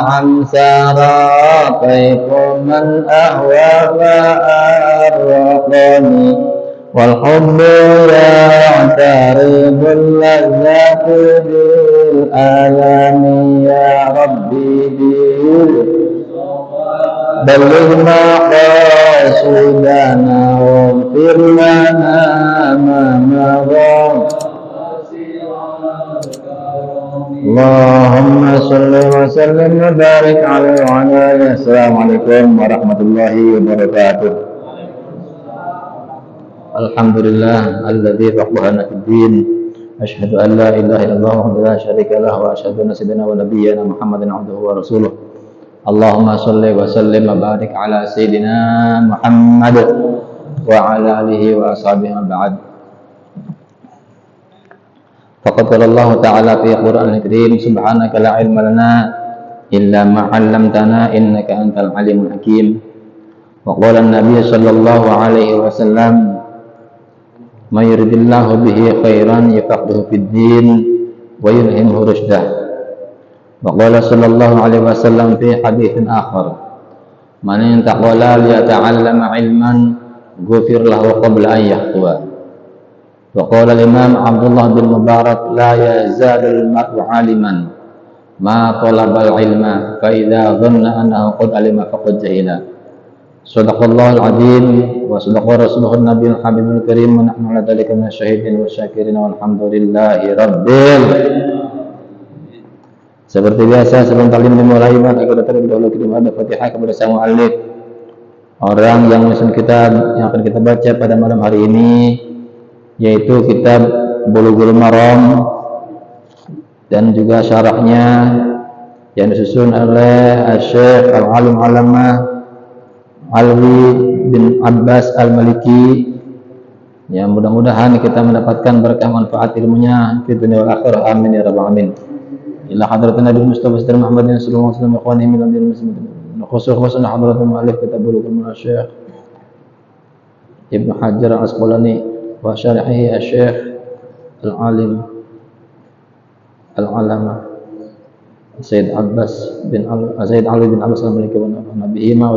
عن سراتيك من أهوى فأرقني والحب يعترض اللذات بالآلام يا ربي بلغ مقاصدنا واغفر لنا ما مضى اللهم صل وسلم وبارك عليه وعلى آله. Assalamualaikum warahmatullahi wabarakatuh. Alhamdulillah alladzi faqahana fid din. Asyhadu an la ilaha illallah wahdahu la syarika lahu wa asyhadu anna sayyidina wa nabiyyana Muhammadan abduhu wa rasuluh. Allahumma shalli wa sallim wa barik ala sayyidina Muhammad wa ala alihi wa ashabihi wa ba'd. Faqad qala Allah ta'ala fi Qur'anil Karim subhanaka la ilma lana illa ma 'allamtana innaka antal alimul hakim. Wa qala an-nabiy sallallahu alaihi wasallam may yuridillahu bihi khairan yafaqihu fid din wa yulhimhu rushdah. Wa qala sallallahu alaihi wasallam fi haditsin akhar man intaqala liyata'allama ilman ghufir lahu qabla an yahtuwa. Wa qala al-imam Abdullah bin Mubarak la yazalul mar'u 'aliman ma talabal ilma fa idza dhanna annahu qad alima faqad jahila. Shadaqallahul azim wa shadaqa rasuluhun nabiyul habibul karim wa nahnu ala dzalika minasyahidin wasyakirin walhamdulillahi rabbil. Seperti biasa sebelum talim dimulai maka kita terlebih dahulu kita ada Fatihah kepada sang muallif, orang yang menyusun kitab yang akan kita baca pada malam hari ini, yaitu kitab Bulughul Maram dan juga syarahnya yang disusun oleh Syekh Al-Alim Alamah Alwi bin Abbas Al-Maliki. Ya, mudah-mudahan kita mendapatkan berkah manfaat ilmunya di dunia wal akhirah. Amin ya rabbal alamin. Ila hadratin Nabi Mustafa sallallahu alaihi wasallam wa ikhwanihi min al muslimin. Khususan hadratul muallif kitab Bulughul Maram Syekh Ibnu Hajar Al-Asqalani wa syarihi Syekh Al-Alim Al-Alamah Sayyid Abbas bin Sayyid Ali bin Abbas Al-Maliki wa nabihi ma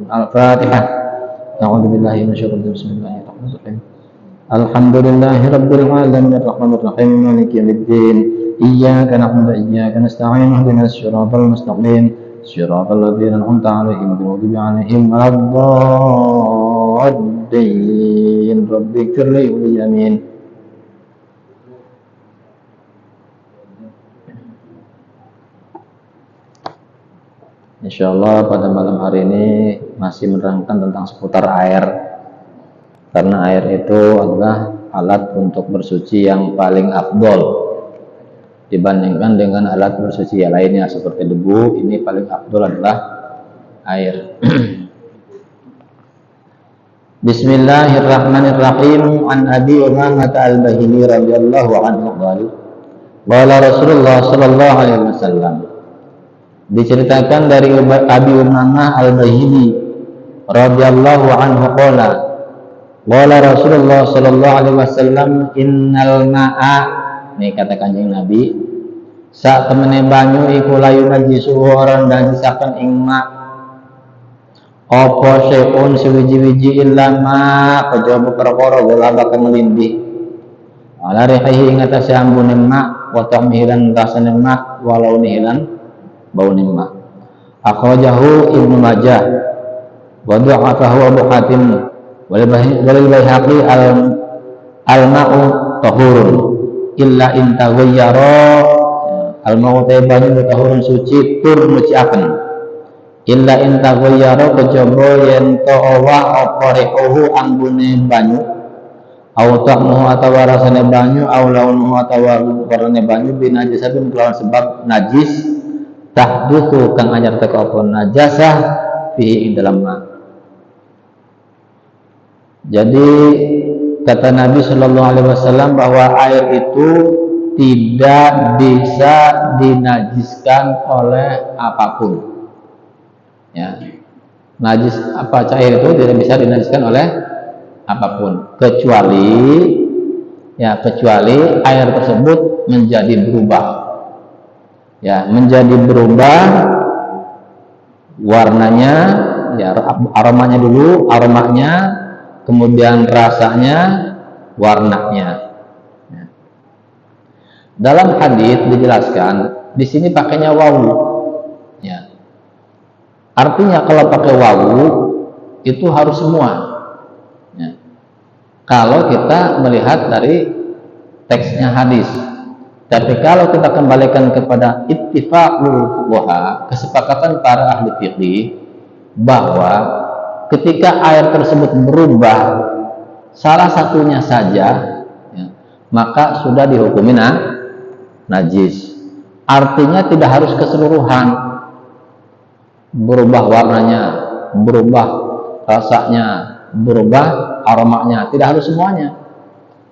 Al-Fatihah. A'udzu billahi minasyaitonir rajim. Bismillahirrahmanirrahim. Alhamdulillahi rabbil alamin arrahmanir rahim maliki yaumiddin. Iyyaka na'budu wa iyyaka nasta'in ihdinas siratal mustaqim siratal ladzina an'amta 'alaihim ghairil maghdubi 'alaihim waladdallin. Rabbighfir li wa li amin. Insyaallah pada malam hari ini masih menerangkan tentang seputar air, karena air itu adalah alat untuk bersuci yang paling afdol dibandingkan dengan alat bersuci yang lainnya seperti debu. Ini paling afdol adalah air. Bismillahirrahmanirrahim. An Abi Umamah Al-Bahili radhiyallahu anhu qala Rasulullah sallallahu alaihi wasallam. Diceritakan dari Abi Umamah Al-Bahili radhiyallahu anhu qala Rasulullah sallallahu alaihi wasallam innal ma'a, nih kata Kanjeng Nabi, sak temene banyu iku layu najis ora najisaken ing ma apa syai'un sewiji-wiji illa ma kejaba perkara golabaken lindih ala rihihi ing atase ambune ma wa tahmilan rasane ma walau nihilan bau nimma. Akhrajahu Ibnu Majah wa dha'afahu Abu Hatim wal Baihaqi al-ma'u tahurun illa in taghayyara. Al-ma'u tayyibun tahurun suci tur muciaken illa in taghayyara kejaba yen to owah apa rihuhu ambune banyu au ta'muhu atawa rasane banyu au launuhu atawa warnane banyu binajisatun kelawan sebab najis tahdusu kang anyar teka apa najasah fihi ing dalam ma. Jadi kata Nabi Shallallahu Alaihi Wasallam bahwa air itu tidak bisa dinajiskan oleh apapun. Ya, najis apa cair itu tidak bisa dinajiskan oleh apapun kecuali air tersebut menjadi berubah. Ya, menjadi berubah warnanya, ya aromanya dulu, aromanya, kemudian rasanya, warnanya. Dalam hadis dijelaskan di sini pakainya wawu, ya. Artinya kalau pakai wawu itu harus semua, ya. Kalau kita melihat dari teksnya hadis. Tapi kalau kita kembalikan kepada ittifaqul fuqaha, kesepakatan para ahli fikih, bahwa ketika air tersebut berubah salah satunya saja, ya, maka sudah dihukumi najis. Artinya tidak harus keseluruhan, berubah warnanya, berubah rasanya, berubah aromanya, tidak harus semuanya.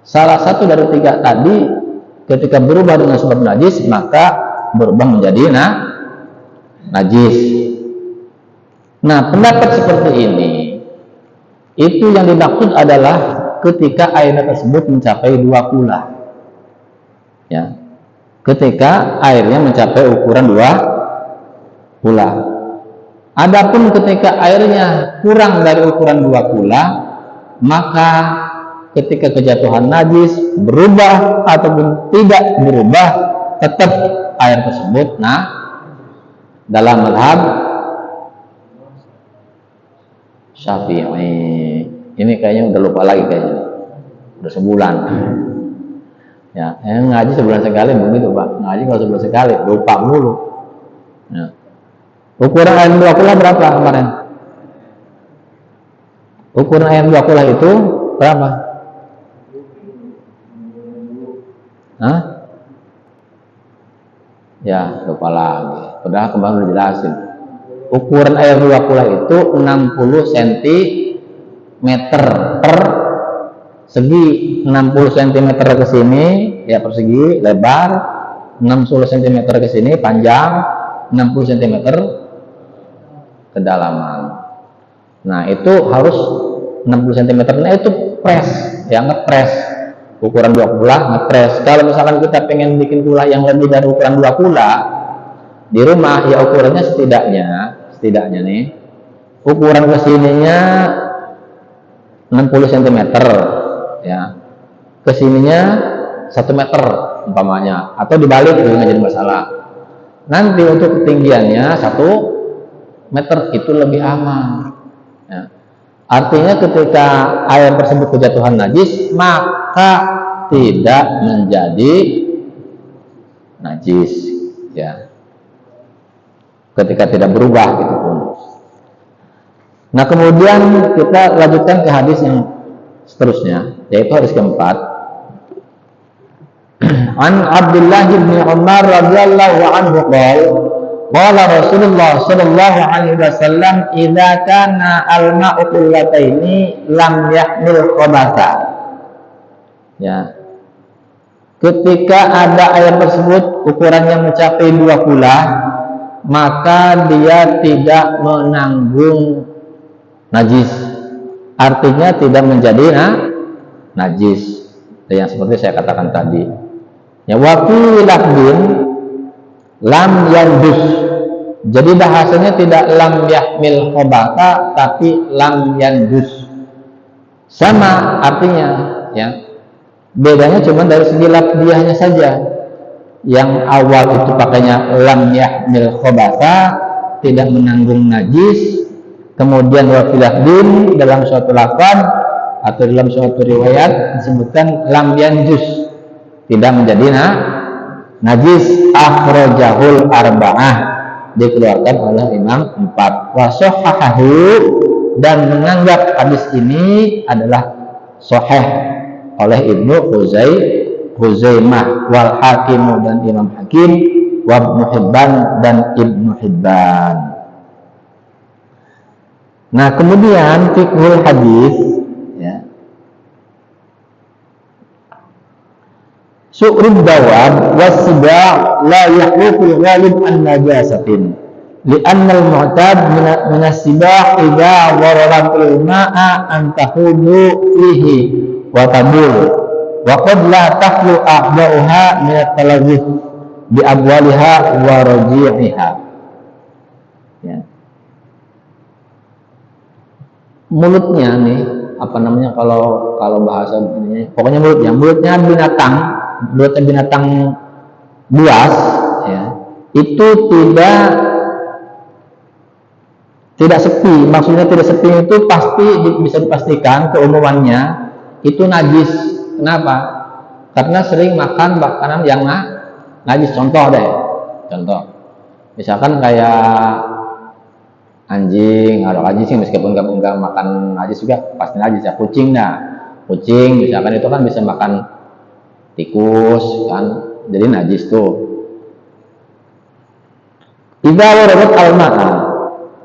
Salah satu dari tiga tadi ketika berubah dengan sebab najis, maka berubah menjadi najis. Nah, pendapat seperti ini, itu yang dimaksud adalah ketika airnya tersebut mencapai 2 kula, ya. Ketika airnya mencapai ukuran 2 kula. Adapun ketika airnya kurang dari ukuran 2 kula, maka ketika kejatuhan najis berubah ataupun tidak berubah, tetap air tersebut dalam mazhab Syafi'i. Ini kayaknya udah lupa lagi kayaknya. Udah sebulan. Ya, ngaji sebulan sekali begitu, Pak. Ngaji kalau sebulan sekali, lupa mulu. Ya. Ukuran air 2 kula berapa kemarin? Ukuran air 2 kula itu berapa? Hah? Ya, lupa lagi. Padahal kemarin udah jelasin. Ukuran air 2 kula itu 60 cm per segi, 60 cm ke sini, ya persegi, lebar, 60 cm ke sini, panjang, 60 cm kedalaman. Nah, itu harus 60 cm. Nah, itu press, ya, ngepres. Ukuran 2 kula ngepres. Kalau misalkan kita pengen bikin kula yang lebih dari ukuran 2 kula di rumah, ya ukurannya setidaknya nih, ukuran kesininya 60 cm, ya, kesininya 1 meter umpamanya, atau dibalik juga nggak jadi masalah. Nanti untuk ketinggiannya 1 meter itu lebih aman, ya. Artinya ketika air tersebut kejatuhan najis, maka tidak menjadi najis, ya, ketika tidak berubah gitu pun. Nah, kemudian kita lanjutkan ke hadis yang seterusnya, yaitu hadis keempat. An Abdullah bin Umar radhiyallahu anhu qala Rasulullah sallallahu alaihi wasallam, idza kana al-ma'u qullataini lam yahmil khabatha. Ya. Ketika ada air tersebut ukurannya mencapai 2 kula, maka dia tidak menanggung najis. Artinya tidak menjadi najis. Yang seperti saya katakan tadi. Ya, waqi lafdin lam yandus. Jadi bahasanya tidak lam yahmil khabata, tapi lam yandus. Sama artinya, ya. Bedanya cuma dari segi lafdiahnya saja. Yang awal itu pakainya lam yahmil khabata, tidak menanggung najis. Kemudian wa fil lafdin dalam suatu lafaz atau dalam suatu riwayat disebutkan lam yanjus, tidak menjadi najis. Akhrajahul arba'ah, dikeluarkan oleh Imam 4. Wa sahhahahu, dan menganggap hadis ini adalah sahih oleh Ibnu Huzaimah wal Hakim dan Imam Hakim, wa Ibnu Hibban dan Ibnu Hibban. Nah, kemudian fiqhul hadis, ya. Su'rud dawab was-sibaa la yahluqul ghalib an najasatin li'anna al-mu'tad min as-sibaa idza wararatil ma'a an tahudu fihi wa tabul wa qad la tahlu a'da'uha min at-talazzuz bi abwaliha wa raji'iha. Ya. mulutnya nih, apa namanya kalau bahasa ini, pokoknya mulutnya binatang buas, ya, itu tidak sepi. Maksudnya tidak sepi itu pasti bisa dipastikan keumumannya itu najis. Kenapa? Karena sering makan makanan yang najis. Contoh, misalkan kayak anjing, atau anjing sih meskipun nggak makan najis juga pasti najis ya. Kucing misalkan itu kan bisa makan tikus kan, jadi najis tuh. Idza waradat al-ma'a,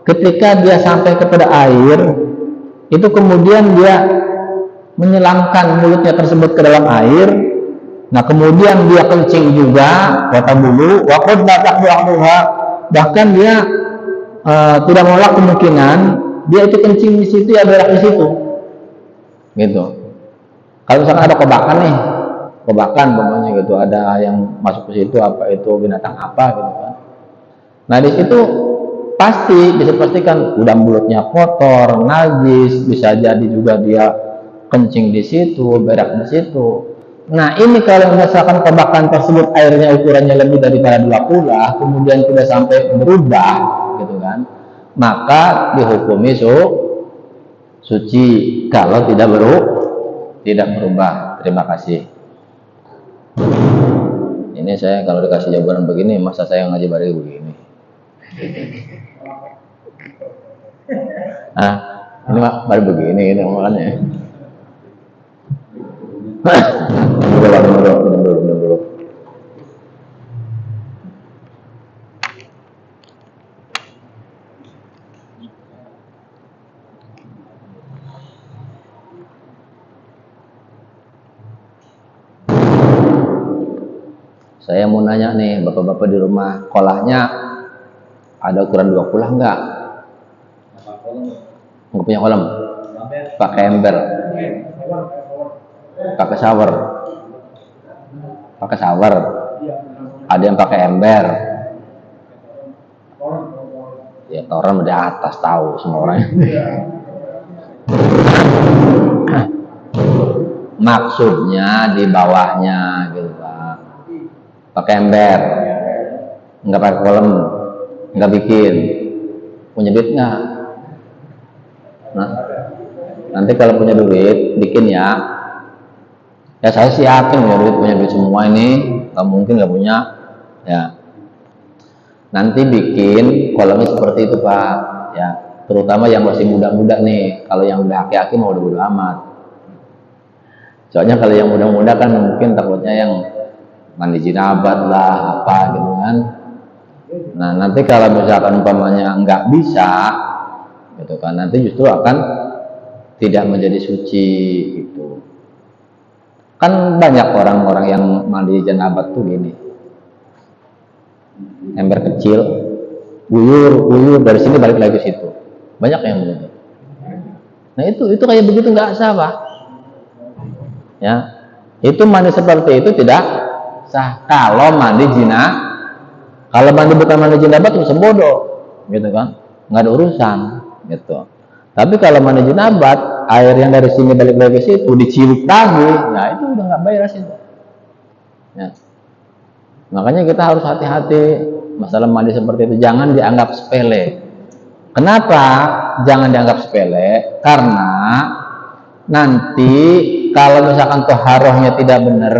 ketika dia sampai kepada air, itu kemudian dia menyelamkan mulutnya tersebut ke dalam air. Nah, kemudian dia kencing juga, kata bulu, waqad bataqduha, bahkan dia tidak menolak kemungkinan dia itu kencing di situ ya berak di situ, gitu. Kalau misalkan ada kobakan pokoknya gitu, ada yang masuk ke situ, apa itu binatang apa gitu kan. Nah, di situ pasti bisa dipastikan udah mulutnya kotor, najis, bisa jadi juga dia kencing di situ, berak di situ. Nah, ini kalau misalkan kobakan tersebut airnya ukurannya lebih daripada 2 kula, kemudian tidak sampai berubah, gitu kan, maka dihukumi suci kalau tidak berubah. Terima kasih. Ini saya kalau dikasih jawaban begini, masa saya ngaji balik begini? Ini baru begini gitu makanya. Dulu. Saya mau nanya nih, bapak-bapak di rumah, kolahnya ada ukuran 2 kulah enggak? Nggak punya kolam? Pakai ember? Pakai shower? Ada yang pakai ember? Ya, toren di atas, tahu semua orang. Maksudnya di bawahnya gitu Pak. Pakai ember, nggak pakai kolam, nggak bikin. Punya duit nggak? Nah, nanti kalau punya duit bikin ya. Ya saya sih yakin punya duit semua ini, nggak mungkin nggak punya. Ya, nanti bikin kolamnya seperti itu Pak. Ya, terutama yang masih muda-muda nih. Kalau yang udah aki-aki mau udah bodo amat. Soalnya kalau yang muda-muda kan mungkin takutnya yang mandi jinabat lah apa gitu kan. Nah, nanti kalau misalkan umpamanya nggak bisa gitu kan, nanti justru akan tidak menjadi suci gitu. Kan banyak orang-orang yang mandi janabat tuh gini, ember kecil, guyur dari sini balik lagi ke situ, banyak yang begitu. Nah, itu kayak begitu nggak sah Pak. Ya, itu mandi seperti itu tidak sah. Kalau mandi bukan mandi jinabat itu bodoh, gitu kan, nggak ada urusan, gitu. Tapi kalau mandi jinabat, air yang dari sini balik lagi ke situ dicilik lagi, nah itu udah nggak bayar itu. Ya. Makanya kita harus hati-hati masalah mandi seperti itu, jangan dianggap sepele. Kenapa jangan dianggap sepele? Karena nanti kalau misalkan toharohnya tidak benar,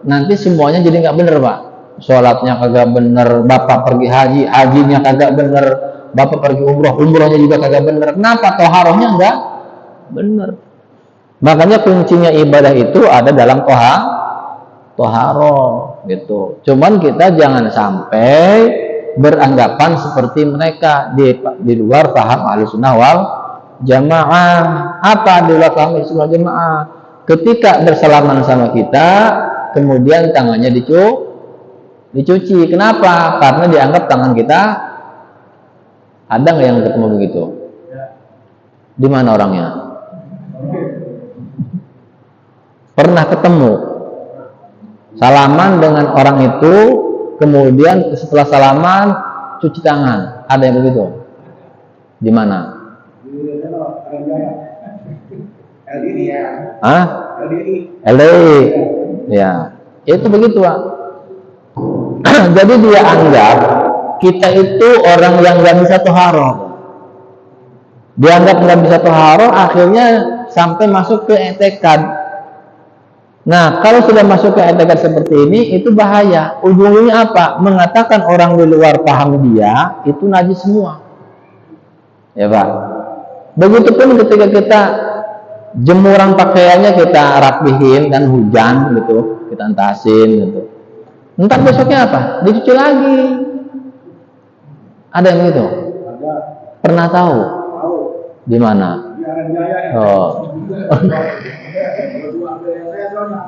nanti semuanya jadi nggak benar Pak. Sholatnya kagak benar, bapak pergi haji, hajinya kagak benar, bapak pergi umroh, umrohnya juga kagak benar. Kenapa? Toharohnya nggak benar. Makanya kuncinya ibadah itu ada dalam toharoh gitu. Cuman kita jangan sampai beranggapan seperti mereka di luar paham Ahlussunnah wal Jamaah. Apa di luar paham Ahlussunnah wal Jamaah? Ketika bersalaman sama kita, kemudian tangannya dicuci. Kenapa? Karena dianggap tangan kita, ada nggak yang ketemu begitu? Di mana orangnya? Pernah ketemu salaman dengan orang itu, kemudian setelah salaman cuci tangan, ada yang begitu? Di mana? Hah? LDI. Ya, itu begitu, Pak. Jadi dia anggap kita itu orang yang nggak bisa toharoh. Dianggap nggak bisa toharoh, akhirnya sampai masuk ke etekad. Nah, kalau sudah masuk ke etekad seperti ini, itu bahaya. Ujungnya apa? Mengatakan orang di luar paham dia, itu najis semua. Ya, Pak. Begitupun ketika kita jemuran pakaiannya kita rapihin kan, hujan gitu, kita entasin gitu. Entar besoknya apa? Dicuci lagi. Ada yang gitu? Pernah tahu? Di mana? Oh.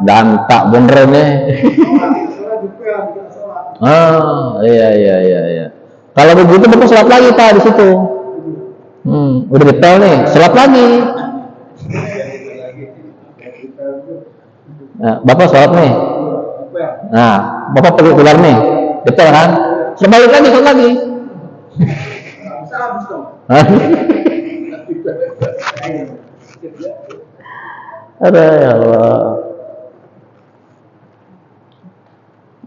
Dan tak bener nih. Oh, iya. Kalau begitu Bapak sholat lagi Pak di situ. Udah detail nih, sholat lagi. Nah, Bapak sholat nih. Nah, Bapak pergi keluar nih, detail kan? Sebalik lagi, sholat lagi. Ada ya Allah.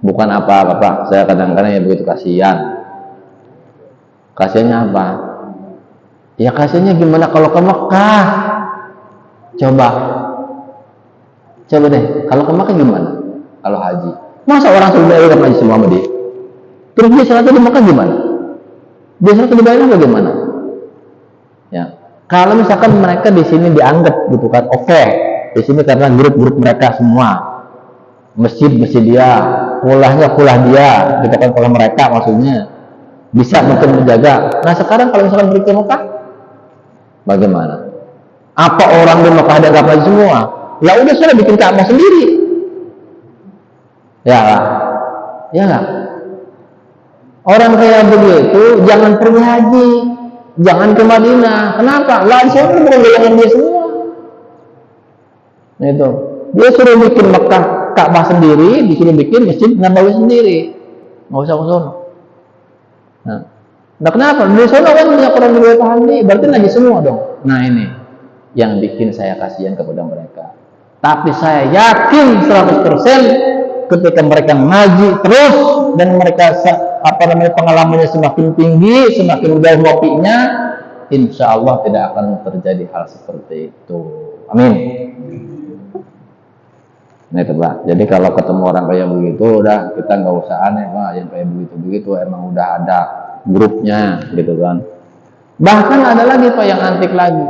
Bukan apa-apa Pak, saya kadang-kadang ya begitu kasihan. Kasihannya apa? Ya kasihannya gimana kalau ke Mekah? Coba deh, kalau ke Mekah gimana? Kalau haji, masa orang sudah ikut haji semua sama dia? Terus dia sholat di Mekah gimana? Dia sholat di Bayern bagaimana? Ya, kalau misalkan mereka di sini dianggap gitu kan, oke, di sini karena grup-grup mereka semua, masjid dia, kulah dia, gitu kan, kulah mereka maksudnya bisa mungkin menjaga. Nah sekarang kalau misalkan pergi ke Mekah, bagaimana? Apa orang di Mekah ada haji semua? Ya udah sudah bikin Ka'bah sendiri. Ya lah, ya nggak? Orang kayak begitu jangan pergi haji, jangan ke Madinah. Kenapa? Lah saya bukan golongan dia semua. Itu dia suruh bikin Mekah Ka'bah sendiri, disuruh bikin Masjid Nabawi sendiri. Nggak usah ke sono. Nah kenapa? Di sono kan punya orang yang paham nih, berarti lagi semua dong. Nah ini yang bikin saya kasihan kepada mereka. Tapi saya yakin 100% ketika mereka ngaji terus dan mereka pengalamannya semakin tinggi, semakin jauh ngopinya, insya Allah tidak akan terjadi hal seperti itu. Amin. Nah itu Pak. Jadi kalau ketemu orang kayak begitu, udah kita nggak usah aneh Pak. Yang kayak begitu emang udah ada grupnya, gitu kan. Bahkan ada lagi Pak yang antik lagi.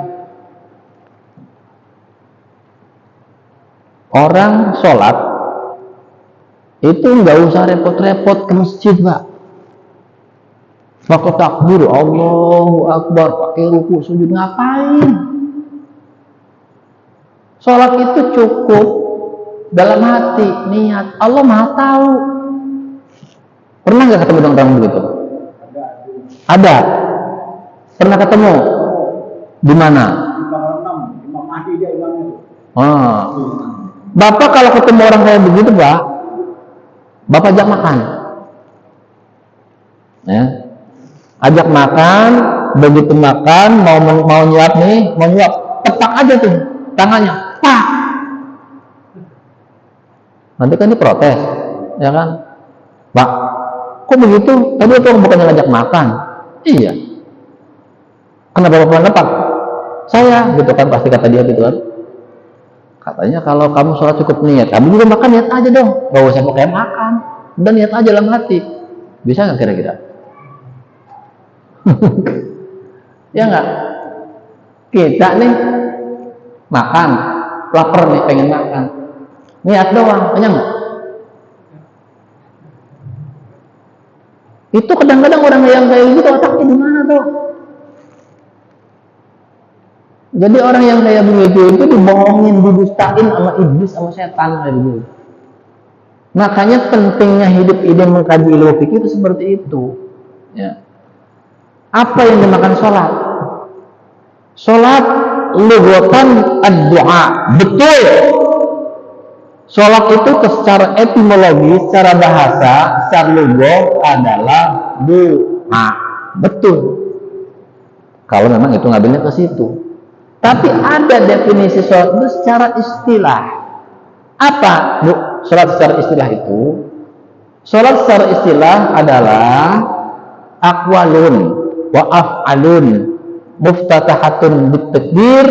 Orang sholat itu nggak usah repot-repot ke masjid Pak. Pakai takbir, Allahu Akbar, pakai ruku, sujud, ngapain? Sholat itu cukup dalam hati, niat. Allah Maha tahu. Pernah nggak ketemu dengan orang begitu? Ada. Pernah ketemu? Di mana? Bapak kalau ketemu orang kayak begitu Pak, Bapak ajak makan. Ya. Ajak makan, begitu makan, mau nyuap, tepak aja tuh tangannya, pak. Nanti kan diprotes, ya kan? Pak, kok begitu? Tadi itu bukannya ngajak makan. Iya. Kenapa Bapak nepak? Saya, gitu kan, pasti kata dia gitu kan. Katanya kalau kamu sholat cukup niat, kamu juga makan niat aja dong, gak usah pakai makan, udah niat aja dalam hati. Bisa nggak kira-kira? Ya nggak? Kita nih makan, lapar nih, pengen makan, niat doang, kenyang nggak? Itu kadang-kadang orang yang kayak gitu otaknya di mana tuh? Jadi orang yang kayak begitu itu dibohongin, didustain sama iblis, sama setan kayak gitu. Makanya pentingnya hidup ini mengkaji ilmu fikih itu seperti itu. Ya. Apa yang dimakan sholat? Sholat lughatan ad-du'a. Betul. Sholat itu secara etimologi, secara bahasa, secara lughat adalah doa. Betul. Kalau memang itu ngambilnya ke situ. Tapi ada definisi sholat itu secara istilah. Apa Bu, sholat secara istilah itu? Sholat secara istilah adalah aqwalun wa af'alun muftatahatun bitakbir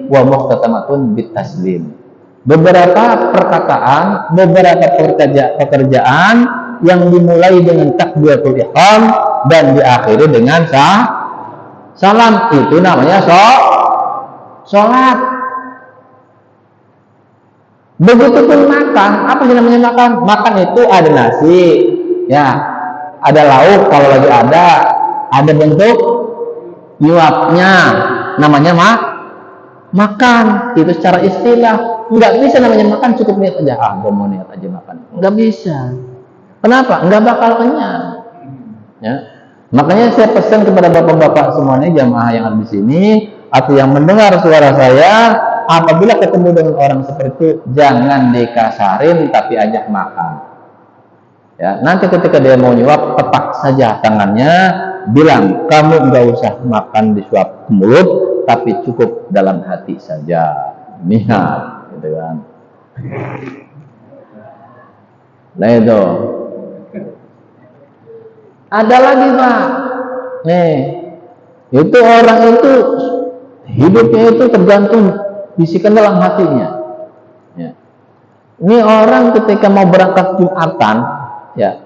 wa muftatamatun bitaslim. Beberapa perkataan, beberapa pekerjaan yang dimulai dengan takbiratul ihram dan diakhiri dengan salam, itu namanya sholat. Begitupun makan. Apa sih namanya makan? Makan itu ada nasi, ya, ada lauk kalau lagi ada bentuk nyuapnya, namanya makan. Itu secara istilah. Nggak bisa namanya makan, cukup niat aja. Gue mau niat aja makan. Nggak bisa. Kenapa? Nggak bakal kenyang. Ya. Makanya saya pesan kepada bapak-bapak semuanya, jamaah yang ada di sini atau yang mendengar suara saya, apabila ketemu dengan orang seperti itu, jangan dikasarin tapi ajak makan. Ya, nanti ketika dia mau nyuap, tepak saja tangannya, bilang, kamu nggak usah makan disuap ke mulut, tapi cukup dalam hati saja. Niat, gitu kan. Nah itu. Ada lagi Pak, nih, itu orang itu hidupnya itu tergantung bisikan dalam hatinya. Ya. Ini orang ketika mau berangkat Jumatan, ya,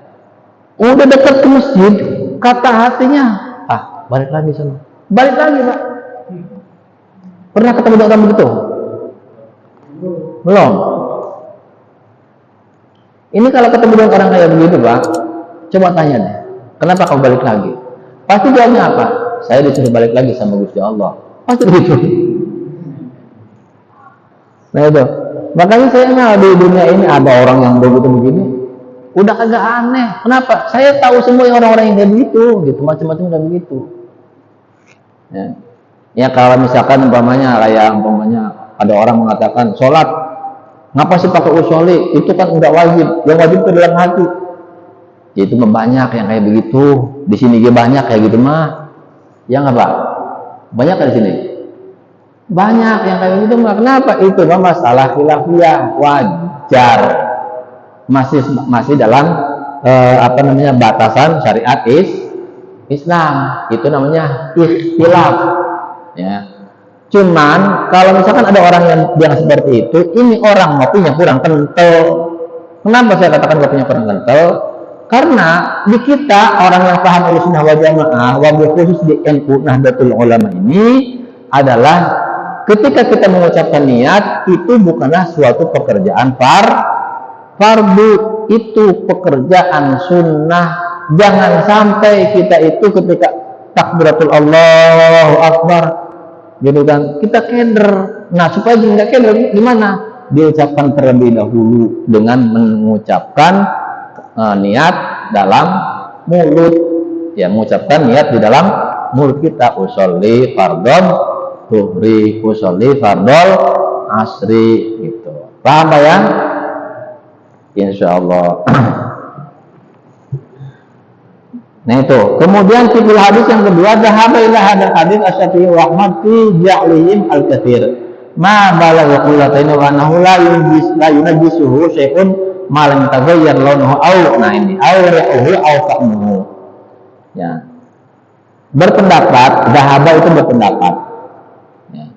udah dekat ke masjid, kata hatinya, balik lagi sana, balik lagi Pak. Pernah ketemu dengan begitu? Belum. Ini kalau ketemu dengan orang kayak begitu Pak, coba tanya deh. Kenapa kau balik lagi? Pasti jawabnya apa? Saya disuruh balik lagi sama Gusti Allah. Pasti begitu. Nah itu. Makanya saya di dunia ini ada orang yang begitu begini. Udah agak aneh. Kenapa? Saya tahu semua orang-orang yang kayak begitu, gitu, macam-macam udah begitu. Ya kalau misalkan umpamanya ada orang mengatakan sholat, ngapa sih pakai usolli? Itu kan enggak wajib. Yang wajib itu dalam hati. Itu banyak yang kayak begitu. Di sini juga banyak kayak gitu mah. Ya nggak Pak? Banyak kan di sini? Banyak yang kayak gitu mah. Kenapa? Itu mah masalah khilafiyah, wajar. Masih dalam batasan syariat Islam. Itu namanya ikhtilaf. Ya. Cuman kalau misalkan ada orang yang seperti itu, ini orang kopinya kurang kental. Kenapa saya katakan kopinya kurang kental? Karena di kita orang yang paham Ahlussunnah wal Jamaah, wabil khusus di NU Nahdlatul Ulama ini adalah ketika kita mengucapkan niat itu bukanlah suatu pekerjaan fardu, itu pekerjaan sunnah. Jangan sampai kita itu ketika takbiratul Allahu Akbar, gitu kan, kita keder. Nah supaya nggak keder gimana? Diucapkan terlebih dahulu dengan mengucapkan niat dalam mulut, ya, mengucapkan niat di dalam mulut kita. Usolli fardhon zuhri, usolli fardhon asri, gitu. Paham Pak ya? Insyaallah. Nah itu. Kemudian tipul hadis yang kedua, dhahaba ila hadal hadis asy-Syafi'i wa Ahmad fi ja'lihim al-katsir. Ma balagha qullatayn wa annahu la yunajjisuhu syai'un malam taghayyar launuhu au ri'uhu au ta'muhu. Ya. Berpendapat, dhahaba itu berpendapat. Ya.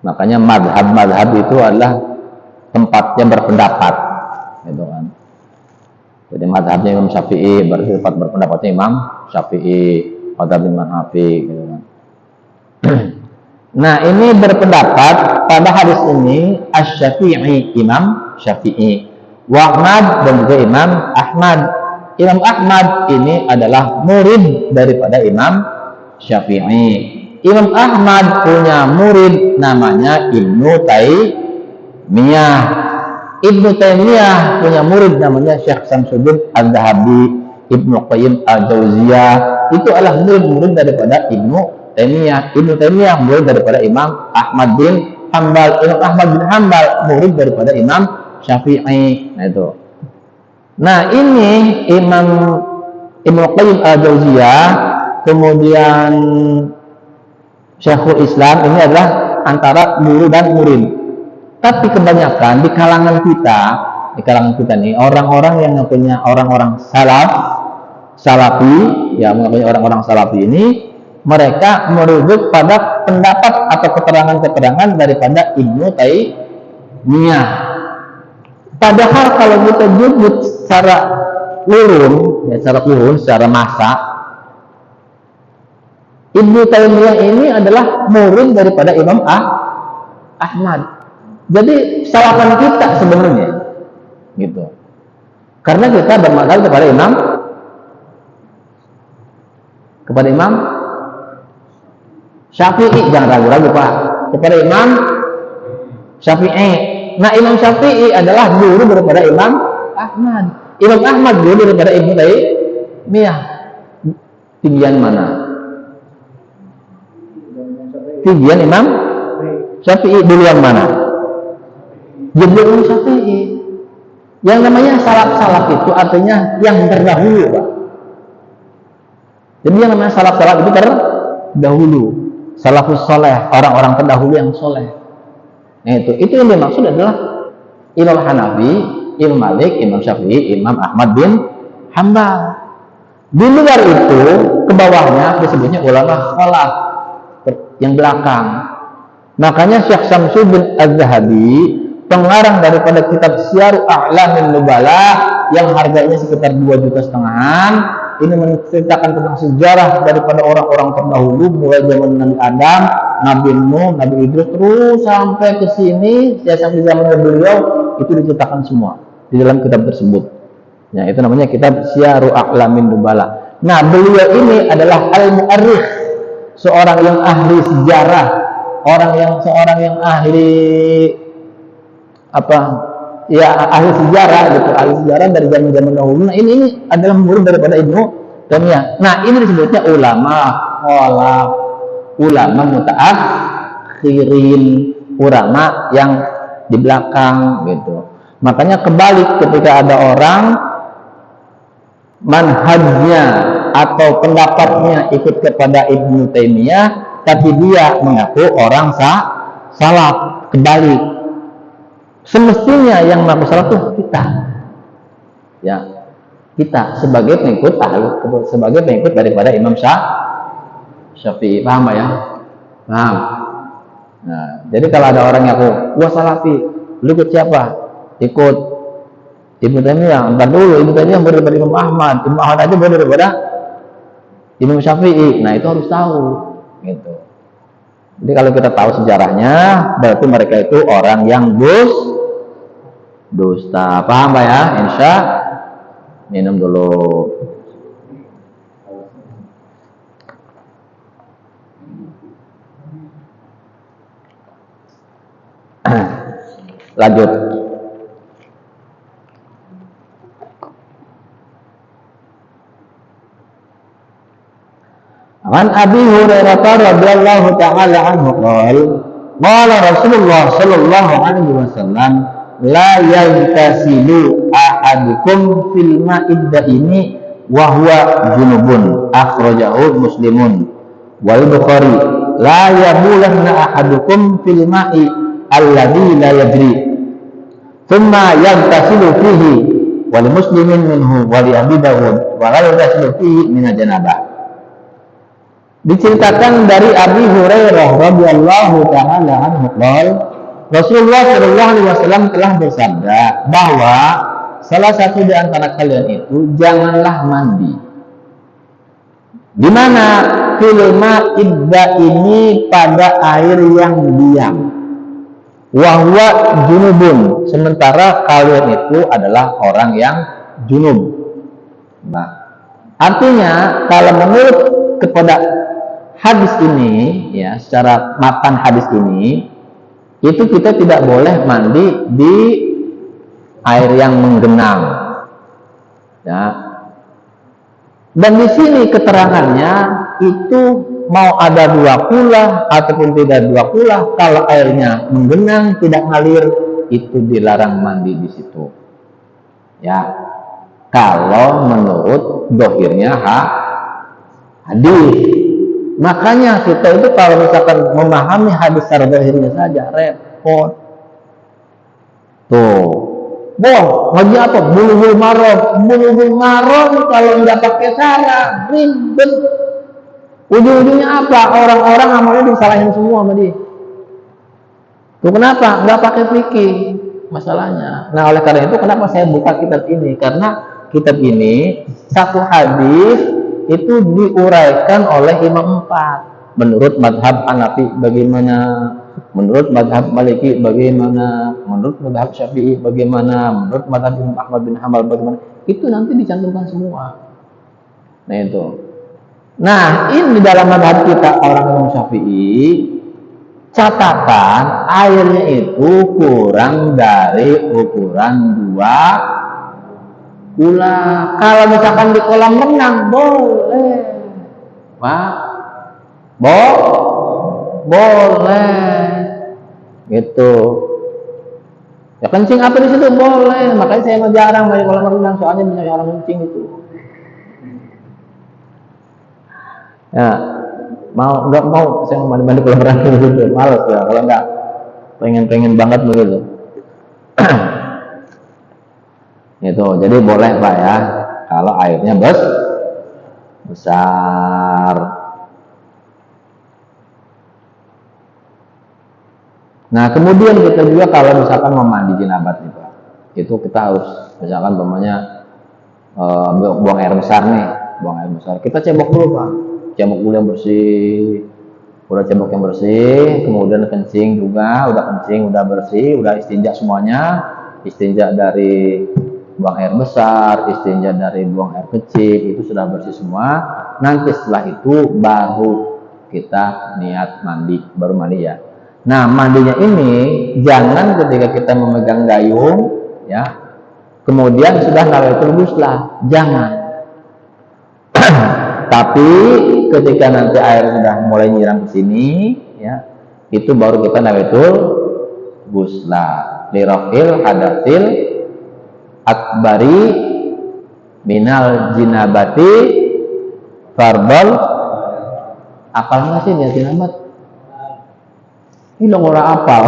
Makanya madhab itu adalah tempatnya berpendapat, gitu kan. Jadi madhabnya Imam Syafi'i, berpendapatnya Imam Syafi'i, madhab Imam Hanafi, gitu kan. Nah ini berpendapat pada hadis ini Asy-Syafi'i, Imam Syafi'i, wa Ahmad, dan juga Imam Ahmad. Imam Ahmad ini adalah murid daripada Imam Syafi'i. Imam Ahmad punya murid namanya Ibnu Taimiyah. Ibnu Taimiyah punya murid namanya Syekh Samsuddin Al-Zahabi. Ibnu Qayyim Al-Jauziyah itu adalah murid daripada Ibnu Taimiyah. Ibnu Taimiyah murid daripada Imam Ahmad bin Hanbal. Imam Ahmad bin Hanbal murid daripada Imam Syafi'i. Nah itu. Nah ini Imam Ibnu Qayyim Al-Jauziyah, kemudian Syekhul Islam, ini adalah antara guru dan murid. Tapi kebanyakan di kalangan kita nih, orang-orang yang punya orang-orang salafi, ya mengakunya orang-orang salafi ini, mereka merujuk pada pendapat atau keterangan-keterangan daripada Ibnu Taimiyah. Padahal kalau kita jujur secara urun, secara masa, Ibnu Taimiyah ini adalah murid daripada Imam Ahmad. Jadi salahan kita sebenarnya, gitu. Karena kita bermadhab kepada Imam Syafi'i, jangan ragu-ragu Pak, kepada Imam Syafi'i. Nah, Imam Syafi'i adalah guru daripada Imam Ahmad. Imam Ahmad guru daripada Ibnu Taimiyah. Tinggian mana? Tinggian Imam Syafi'i duluan mana? Imam Syafi'i. Yang namanya salaf itu artinya yang terdahulu, Pak. Jadi yang namanya salaf itu terdahulu. Salafus soleh, orang-orang terdahulu yang soleh. Nah, itu yang dimaksud adalah Imam Hanafi, Imam Malik, Imam Syafi'i, Imam Ahmad bin Hanbal. Di luar itu, ke bawahnya disebutnya ulama khalaf yang belakang. Makanya Syekh Syamsuddin Az-Zahabi, pengarang daripada kitab Syiar A'lamin Nubala yang harganya sekitar 2,5 juta, ini menceritakan tentang sejarah daripada orang-orang terdahulu mulai zaman Nabi Adam, Nabi Nuh, Nabi Idris terus sampai ke sini, ya sampai zaman beliau, itu diceritakan semua di dalam kitab tersebut. Ya, itu namanya kitab Syiar A'lamin Nubala. Nah, beliau ini adalah al-mu'arrikh, seorang yang ahli sejarah, seorang yang ahli ahli sejarah gitu, ahli sejarah dari zaman-zaman dahulu. Nah, ini adalah murid daripada Ibnu Taimiyah. Nah, ini disebutnya ulama khalaf, ulama mutaakhirin, ulama yang di belakang gitu. Makanya kebalik ketika ada orang manhajnya atau pendapatnya ikut kepada Ibnu Taimiyah, tapi dia mengaku orang salaf, kebalik. Semestinya yang mengaku salaf itu kita, ya, kita sebagai pengikut daripada Imam Syafi'i. Paham ya? Paham. Nah, jadi kalau ada orang yang ngaku gua salafi, lu ikut siapa? Ikut Ibnu Taimiyah. Entar dulu, Ibnu Taimiyah murid daripada Imam Ahmad, Imam Ahmad aja murid daripada Imam Syafi'i. Nah, itu harus tahu, gitu. Jadi kalau kita tahu sejarahnya, berarti mereka itu orang yang dusta. Paham Pak ya? Insya minum dulu. Lanjut. An Abi Hurairah radhiyallahu ta'ala anhu qala Rasulullah sallallahu alaihi wasallam la yaghtasilu ahadukum fil ma'id daimi wa huwa junubun, akhrajahu Muslimun. Wal Bukhari la yabulanna ahadukum fil ma'i alladhi la yadri thumma yaghtasilu fihi wal muslimin minhu wa li Abi Dawud wa la yaghtasilu fihi min janabah. Diceritakan dari Abi Hurairah radhiyallahu ta'ala anhu Rasulullah sallallahu alaihi wasallam telah bersabda bahwa salah satu di antara kalian itu janganlah mandi. Di mana filma idda ini pada air yang diam. Wahwa junubun, sementara kalian itu adalah orang yang junub. Nah, artinya kalau menurut kepada hadis ini, ya, secara matan hadis ini, itu kita tidak boleh mandi di air yang menggenang, ya. Dan di sini keterangannya itu mau ada dua kulah ataupun tidak dua kulah, kalau airnya menggenang tidak ngalir, itu dilarang mandi di situ, ya. Kalau menurut dohirnya hadis. Makanya kita itu kalau misalkan memahami hadis secara zahirnya saja repot. Tuh, lagi apa? Bulughul maram kalau nggak pakai cara ribet. Ujung-ujungnya apa? Orang-orang amalnya disalahin semua sama dia. Tuh kenapa? Nggak pakai fikih masalahnya. Nah oleh karena itu kenapa saya buka kitab ini? Karena kitab ini satu hadis itu diuraikan oleh imam 4. Menurut madhab Hanafi bagaimana, menurut madhab Maliki bagaimana, menurut madhab Syafi'i bagaimana, menurut madhab Imam Ahmad bin Hanbal bagaimana, itu nanti dicantumkan semua. Nah itu. Nah ini dalam madhab kita orang Imam Syafi'i, catatan airnya itu kurang dari ukuran 2 gula. Kalau misalkan di kolam renang boleh, Pak, boleh, gitu. Ya kencing apa di situ boleh. Makanya saya mau jarang main kolam renang, soalnya banyak orang kencing itu. Ya, nggak mau saya mau mandi kolam renang gitu, males ya. Kalau nggak pengen banget begitu. Itu jadi boleh Pak ya kalau airnya besar. Nah kemudian kita juga kalau misalkan mau mandi jenabat nih Pak, itu kita harus misalkan buang air besar nih, buang air besar. Kita cebok dulu Pak, cebok dulu yang bersih. Udah cebok yang bersih, kemudian kencing juga, udah kencing, udah bersih, udah istinja semuanya, istinja dari buang air besar, istinja dari buang air kecil, itu sudah bersih semua. Nanti setelah itu baru kita niat mandi, baru mandi ya. Nah mandinya ini jangan ketika kita memegang gayung ya, kemudian sudah nawaitul ghuslah, jangan. Tapi ketika nanti air sudah mulai nyiram ke sini ya, itu baru kita nawaitul ghuslah lirafil hadatsil akbari minal jinabati fardal. Apal nggak sih dia jinabat? Ini dong orang apal.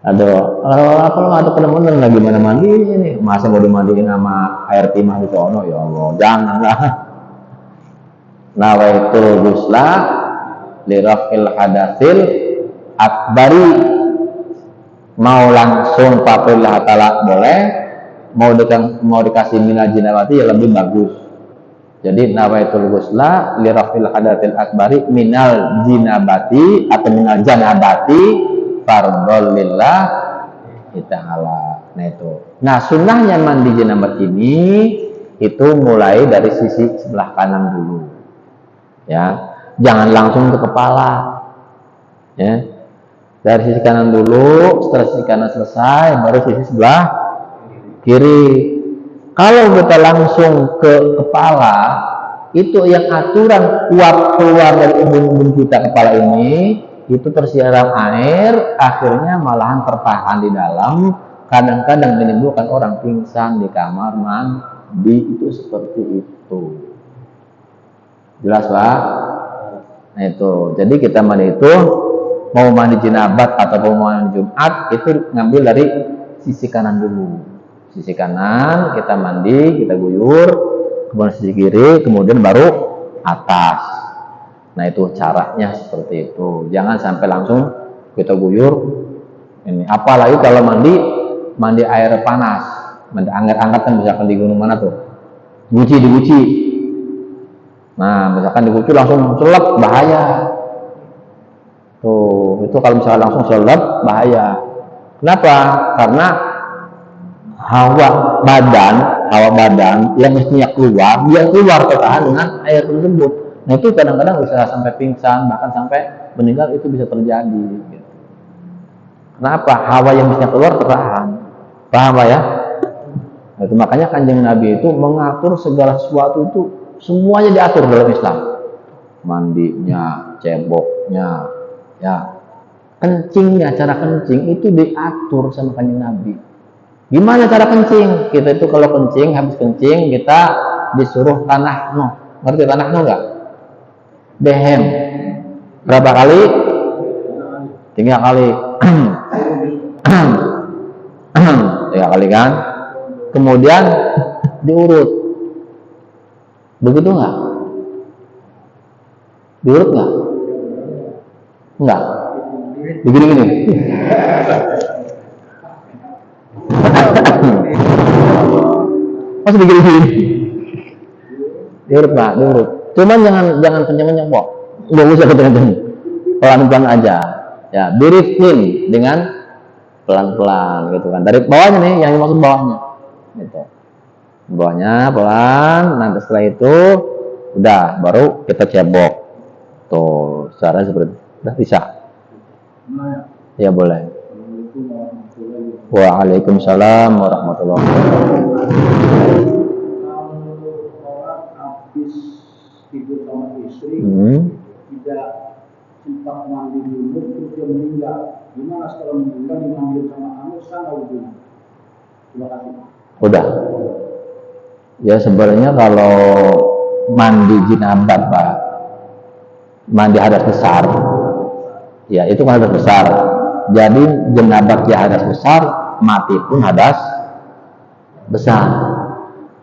Aduh, kalau apal nggak ada penemuan lagi mana mandi ini, masa mau dimandiin sama air timah di sono, ya Allah, janganlah. Nawaitul ghuslah lirafil hadatsil akbari. Mau langsung papillah ta'ala boleh, mau dikasih minal jinabati ya lebih bagus. Jadi nawaitul ghuslah lirafil hadatsil akbari minal jinabati atau minal janabati fardhol lillah ta'ala. Nah itu. Nah sunnahnya mandi janabat ini itu mulai dari sisi sebelah kanan dulu. Ya, jangan langsung ke kepala. Ya. Dari sisi kanan dulu, setelah sisi kanan selesai, baru sisi sebelah kiri. Kalau kita langsung ke kepala, itu yang aturan uap keluar dari embun-embun kita kepala ini, itu tersiram air, akhirnya malahan tertahan di dalam, kadang-kadang menimbulkan orang pingsan di kamar mandi, itu seperti itu. Jelas Pak? Nah itu, jadi kita mandi itu, mau mandi jenabat atau mau mandi Jumat itu ngambil dari sisi kanan dulu. Sisi kanan kita mandi, kita guyur, kemudian sisi kiri, kemudian baru atas. Nah itu caranya seperti itu. Jangan sampai langsung kita guyur ini. Apalagi kalau mandi air panas, mandi hangat-hangat kan misalkan di gunung mana tuh, diuci. Nah misalkan dikuci langsung celep, bahaya. Tuh, itu kalau misalnya langsung seleb bahaya. Kenapa? Karena hawa badan yang mestinya keluar, dia keluar tertahan dengan air tersebut. Nah itu kadang-kadang bisa sampai pingsan, bahkan sampai meninggal, itu bisa terjadi. Kenapa? Hawa yang mestinya keluar tertahan. Paham Pak ya? Nah, itu makanya Kanjeng Nabi itu mengatur segala sesuatu itu semuanya diatur dalam Islam. Mandinya, ceboknya, ya, kencingnya, cara kencing itu diatur sama Kanjeng Nabi. Gimana cara kencing? Kita itu kalau kencing, habis kencing kita disuruh tanah no. Ngerti tanah no enggak? Behem. Berapa kali? 3 kali. 3 kali kan? Kemudian diurut. Begitu nggak? Diurut nggak? Enggak. Begini-gini. Masih begini-gini. Diurut Pak, diurut. Cuman jangan kenceng-kenceng kok. Nggak usah kenceng-kenceng. Pelan-pelan aja. Ya, birifin dengan pelan-pelan gitu kan. Dari bawahnya nih, yang dimaksud bawahnya. Gitu. Bawahnya pelan, nanti setelah itu udah baru kita cebok. Tuh, cara seperti itu. Udah bisa. Ya boleh. Waalaikumsalam warahmatullahi wabarakatuh. Orang habis tidur sama istri, tidak sempat mandi dulu, terus dia meninggal. Gimana setelah meninggal dimanggil sama kamu, sana wudhunya? Terima kasih. Udah. Ya sebenarnya kalau mandi jinabat Pak, mandi hadas besar, ya itu kan hadas besar. Jadi jenabat ya hadas besar, mati pun hadas besar.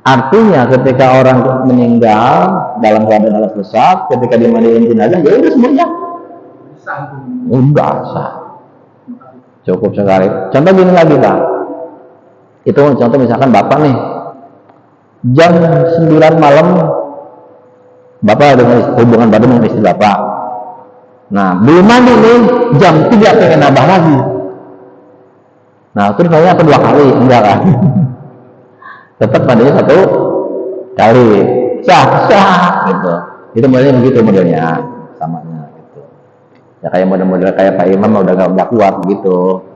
Artinya ketika orang meninggal dalam keadaan hadas besar, ketika dimandiin jenazah, ya udah semuanya. Udah sah. Cukup sekali. Contoh gini lagi Pak. Itu contoh misalkan Bapak nih, jam 9 malam Bapak dengan hubungan badan dengan istri Bapak. Nah, belum mandi nih, jam 3 pengen nambah lagi. Nah, terus nanya apa 2 kali? Enggak kan? Tetap mandinya 1 kali. Sah gitu. Itu modelnya begitu modelnya, samanya gitu. Ya kayak model-model kayak Pak Imam udah gak kuat gitu.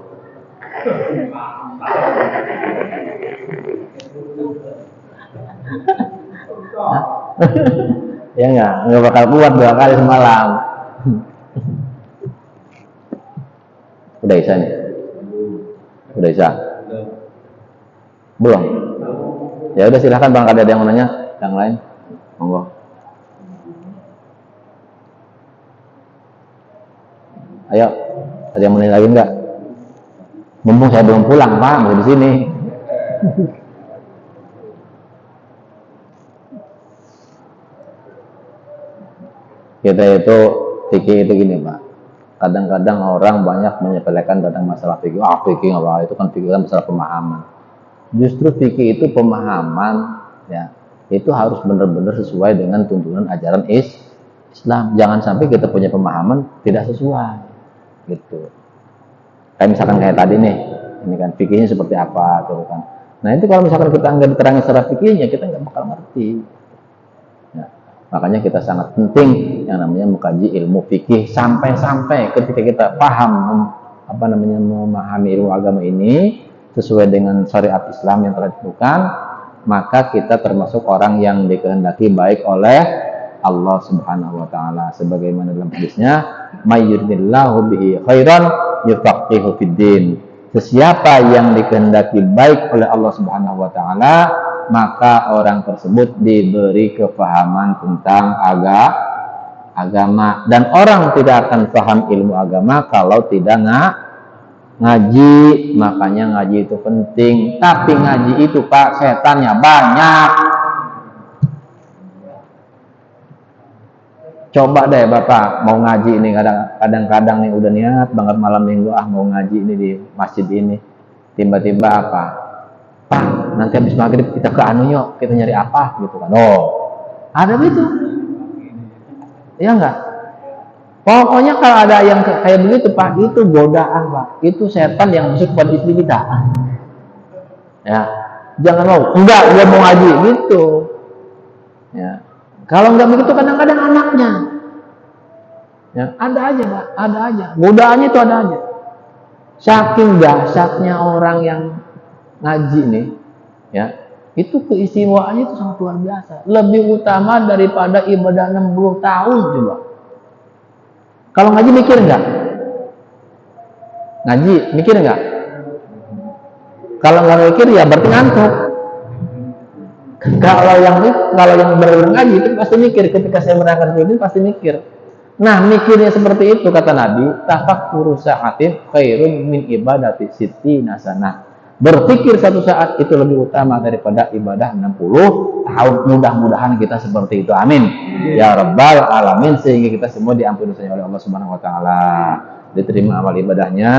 Ya nggak bakal kuat 2 kali semalam. Udah Isa nih? Udah Isa? Belum? Ya udah silahkan Bang, ada yang mau nanya? Yang lain? Monggo. Ayo, ada yang mau nanya lagi enggak? Mumpung saya belum pulang Pak, masih di sini. Kita itu fikih itu gini Pak. Kadang-kadang orang banyak menyepelekan tentang masalah fikih. Fikih apa? Itu kan fikih kan masalah pemahaman. Justru fikih itu pemahaman, ya. Itu harus benar-benar sesuai dengan tuntunan ajaran Islam. Jangan sampai kita punya pemahaman tidak sesuai, gitu. Kayak misalkan kayak tadi nih, ini kan fikihnya seperti apa, gitu kan. Nah itu kalau misalkan kita nggak diterangin secara fikihnya, kita nggak bakal ngerti. Makanya kita sangat penting yang namanya mengkaji ilmu fikih sampai-sampai ketika kita paham memahami ilmu agama ini sesuai dengan syariat Islam yang telah ditentukan, maka kita termasuk orang yang dikehendaki baik oleh Allah Subhanahu wa taala sebagaimana dalam hadisnya, may yuridillahu bihi khairan yufaqihu fiddin. Sesiapa yang dikehendaki baik oleh Allah Subhanahu wa taala, maka orang tersebut diberi kefahaman tentang agama, dan orang tidak akan paham ilmu agama kalau tidak ngaji. Makanya ngaji itu penting. Tapi ngaji itu Pak, setannya banyak. Coba deh Bapak mau ngaji ini, kadang-kadang nih udah niat banget malam minggu mau ngaji ini di masjid ini, tiba-tiba apa? Pak, nanti habis maghrib kita ke anu yuk, kita nyari apa gitu kan. Oh, ada begitu. Ya enggak? Pokoknya kalau ada yang kayak begitu Pak, itu godaan Pak. Itu setan yang masuk pada istri kita. Ya, jangan mau. Enggak, dia mau ngaji gitu. Ya. Kalau enggak begitu kadang-kadang anaknya. Ya, ada aja Pak, ada aja. Godaannya itu ada aja. Saking dahsyatnya orang yang ngaji nih, ya, itu keistimewaannya itu sangat luar biasa. Lebih utama daripada ibadah 60 tahun coba. Kalau ngaji mikir enggak? Ngaji mikir enggak? Kalau nggak mikir ya berarti ngantuk. Kalau yang berulang ngaji itu pasti mikir, ketika saya menerangkan seperti itu pasti mikir. Nah, mikirnya seperti itu kata Nabi, tafakkuru sa'atin khairun min ibadati sittina sanah. Berpikir satu saat itu lebih utama daripada ibadah 60 tahun. Mudah-mudahan kita seperti itu. Amin. Ya Rabbal Alamin. Sehingga kita semua diampuni oleh Allah Subhanahu Wa Taala, diterima amal ibadahnya,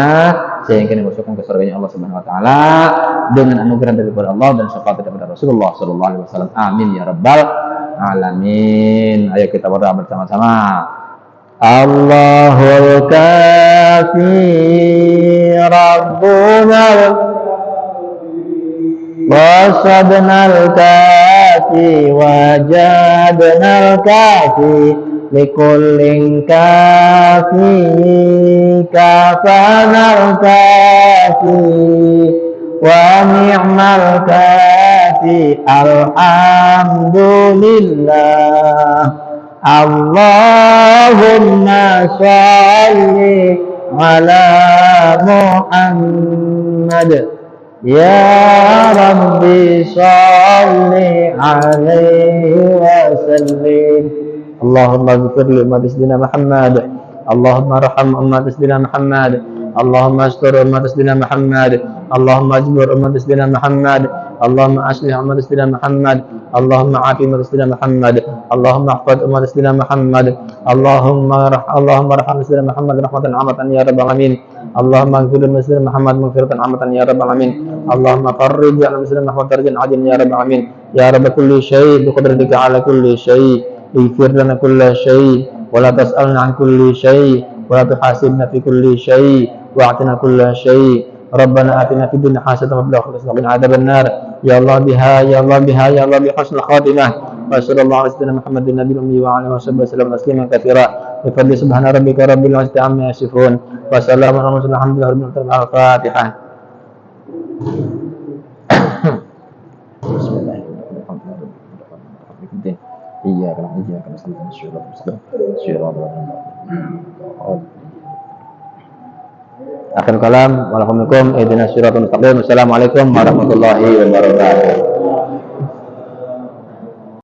sehingga dimasukkan ke surganya Allah Subhanahu Wa Taala dengan anugerah daripada Allah dan syafaat daripada Rasulullah Sallallahu Alaihi Wasallam. Amin ya Rabbal Alamin. Ayo kita berdoa bersama-sama. Allahul Kafi Rabbuna وصدنا الكافي وجادنا الكافي لكل كافي كافانا الكافي ونعم الكافي الحمد لله اللهم صل على محمد Ya Rabbi salli alaihi wa sallim. Allahumma ghfir li ummati sayyidina Muhammad. Allahumma arham ummati sayyidina Muhammad. Allahumma astur ummati sayyidina Muhammad. Allahumma ajbur ummati sayyidina Muhammad. Allahumma aslih ummati sayyidina Muhammad. Allahumma afi ummati sayyidina Muhammad. Allahumma ihfaz ummati sayyidina Muhammad. Allahumma arham sayyidina Muhammad rahmatan 'amatan ya rabbal alamin. Allahumma ighfir li sayyidina Muhammad maghfiratan 'amatan ya rabbal alamin. Allahumma farrij 'ala sayyidina Muhammad farjan 'ajilan ya rabbal alamin. Ya rabb kulli syai' bi qudratika 'ala kulli syai'. Ighfir lana kulla syai' wa la tas'alna 'an kulli syai' wa la tuhasibna fi kulli syai' wa'tina kulla syai'. Rabbana atina fid dunya hasanatan wa fil akhirati hasanatan wa qina adzabannar. Ya Allah biha ya Allah biha ya Allah bi husnil khatimah. Wa sallallahu alaihi wasallam Muhammadin nabiyil ummi wa alihi wasallam tasliman katsira. Bi fadli subhana rabbika rabbil izzati amma yasifun. Wa salamun ala mursalin alhamdulillahi rabbil alamin. Al-Fatihah. Bismillahirrahmanirrahim. Iyyaka na'budu wa iyyaka nasta'in. Akhir kalam, wassalamualaikum warahmatullahi wabarakatuh.